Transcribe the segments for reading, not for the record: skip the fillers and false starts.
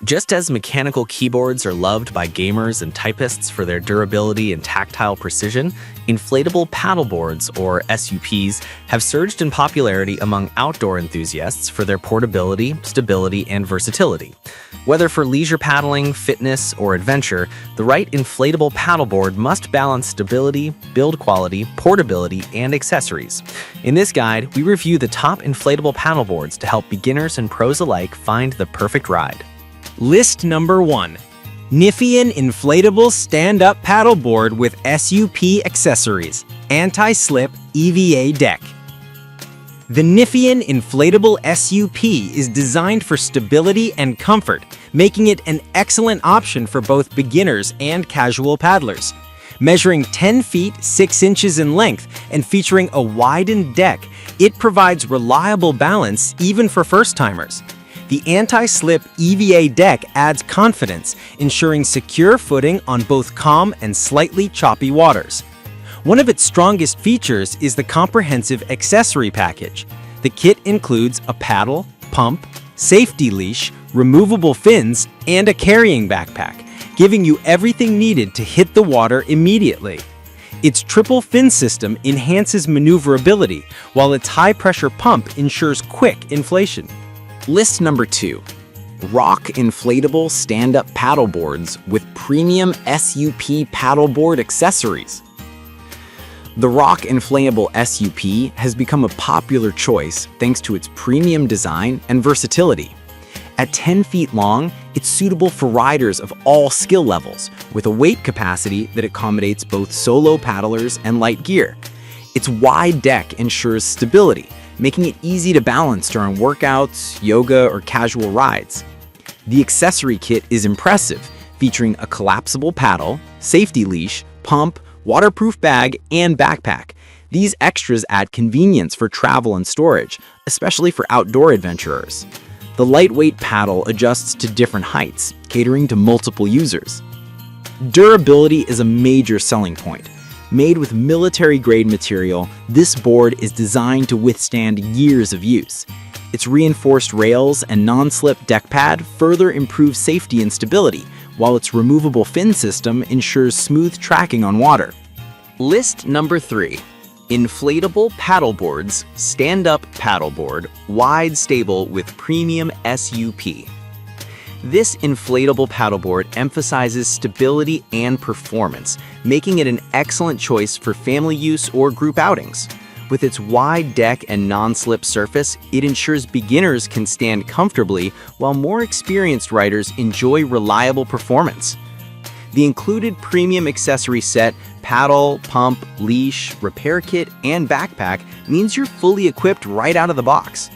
Just as mechanical keyboards are loved by gamers and typists for their durability and tactile precision, inflatable paddleboards, or SUPs, have surged in popularity among outdoor enthusiasts for their portability, stability, and versatility. Whether for leisure paddling, fitness, or adventure, the right inflatable paddleboard must balance stability, build quality, portability, and accessories. In this guide, we review the top inflatable paddleboards to help beginners and pros alike find the perfect ride. List number 1. Nifian Inflatable Stand-Up Paddleboard with SUP Accessories, Anti-Slip EVA Deck. The Nifian Inflatable SUP is designed for stability and comfort, making it an excellent option for both beginners and casual paddlers. Measuring 10 feet 6 inches in length and featuring a widened deck, it provides reliable balance even for first-timers. The anti-slip EVA deck adds confidence, ensuring secure footing on both calm and slightly choppy waters. One of its strongest features is the comprehensive accessory package. The kit includes a paddle, pump, safety leash, removable fins, and a carrying backpack, giving you everything needed to hit the water immediately. Its triple fin system enhances maneuverability, while its high-pressure pump ensures quick inflation. List number 2. Rock Inflatable Stand-Up Paddleboards with Premium SUP Paddleboard Accessories. The Rock Inflatable SUP has become a popular choice thanks to its premium design and versatility. At 10 feet long, it's suitable for riders of all skill levels, with a weight capacity that accommodates both solo paddlers and light gear. Its wide deck ensures stability, making it easy to balance during workouts, yoga, or casual rides. The accessory kit is impressive, featuring a collapsible paddle, safety leash, pump, waterproof bag, and backpack. These extras add convenience for travel and storage, especially for outdoor adventurers. The lightweight paddle adjusts to different heights, catering to multiple users. Durability is a major selling point. Made with military-grade material, this board is designed to withstand years of use. Its reinforced rails and non-slip deck pad further improve safety and stability, while its removable fin system ensures smooth tracking on water. List number 3. Inflatable Paddleboards Stand-Up Paddleboard, Wide Stable with Premium SUP. This inflatable paddleboard emphasizes stability and performance, making it an excellent choice for family use or group outings. With its wide deck and non-slip surface, it ensures beginners can stand comfortably while more experienced riders enjoy reliable performance. The included premium accessory set, paddle, pump, leash, repair kit, and backpack means you're fully equipped right out of the box.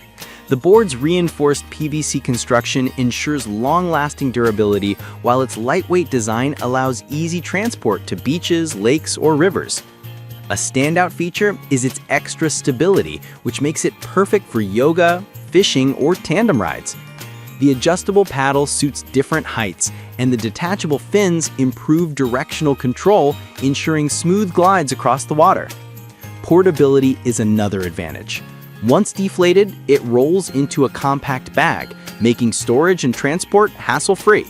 The board's reinforced PVC construction ensures long-lasting durability, while its lightweight design allows easy transport to beaches, lakes, or rivers. A standout feature is its extra stability, which makes it perfect for yoga, fishing, or tandem rides. The adjustable paddle suits different heights, and the detachable fins improve directional control, ensuring smooth glides across the water. Portability is another advantage. Once deflated, it rolls into a compact bag, making storage and transport hassle-free.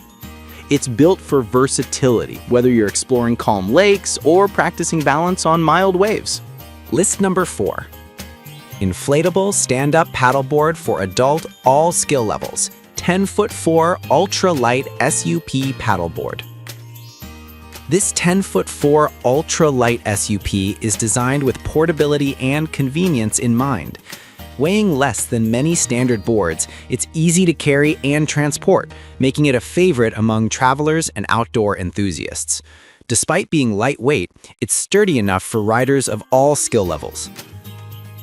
It's built for versatility, whether you're exploring calm lakes or practicing balance on mild waves. List number 4. Inflatable Stand-Up Paddleboard for Adult All Skill Levels, 10'4" Ultra-Light SUP Paddleboard. This 10'4" ultra-light SUP is designed with portability and convenience in mind. Weighing less than many standard boards, it's easy to carry and transport, making it a favorite among travelers and outdoor enthusiasts. Despite being lightweight, it's sturdy enough for riders of all skill levels.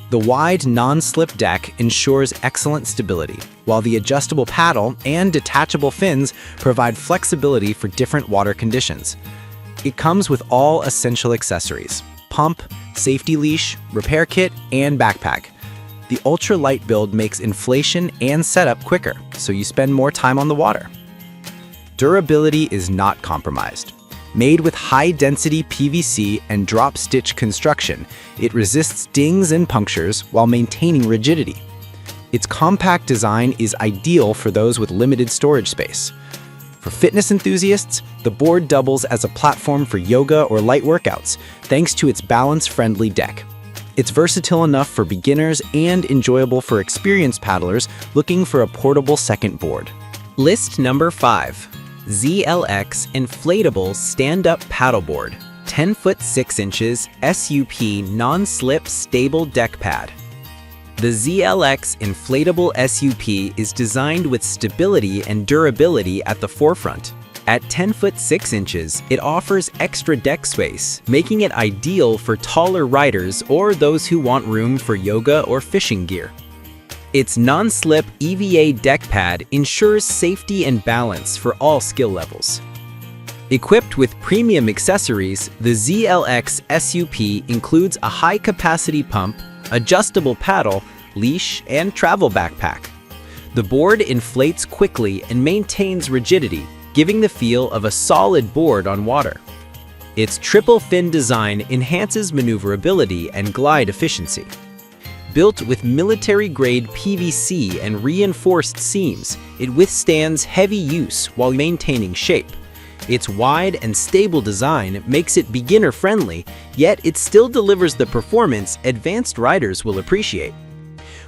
The wide, non-slip deck ensures excellent stability, while the adjustable paddle and detachable fins provide flexibility for different water conditions. It comes with all essential accessories: pump, safety leash, repair kit, and backpack. The ultra-light build makes inflation and setup quicker, so you spend more time on the water. Durability is not compromised. Made with high-density PVC and drop-stitch construction, it resists dings and punctures while maintaining rigidity. Its compact design is ideal for those with limited storage space. For fitness enthusiasts, the board doubles as a platform for yoga or light workouts, thanks to its balance-friendly deck. It's versatile enough for beginners and enjoyable for experienced paddlers looking for a portable second board. List number 5. ZLX Inflatable Stand-Up Paddleboard. 10 foot 6 inches SUP non-slip stable deck pad. The ZLX Inflatable SUP is designed with stability and durability at the forefront. At 10 foot 6 inches, it offers extra deck space, making it ideal for taller riders or those who want room for yoga or fishing gear. Its non-slip EVA deck pad ensures safety and balance for all skill levels. Equipped with premium accessories, the ZLX SUP includes a high-capacity pump, adjustable paddle, leash, and travel backpack. The board inflates quickly and maintains rigidity, giving the feel of a solid board on water. Its triple fin design enhances maneuverability and glide efficiency. Built with military-grade PVC and reinforced seams, it withstands heavy use while maintaining shape. Its wide and stable design makes it beginner-friendly, yet it still delivers the performance advanced riders will appreciate.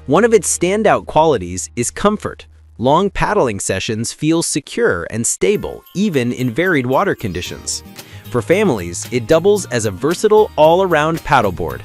One of its standout qualities is comfort. Long paddling sessions feel secure and stable, even in varied water conditions. For families, it doubles as a versatile all-around paddleboard,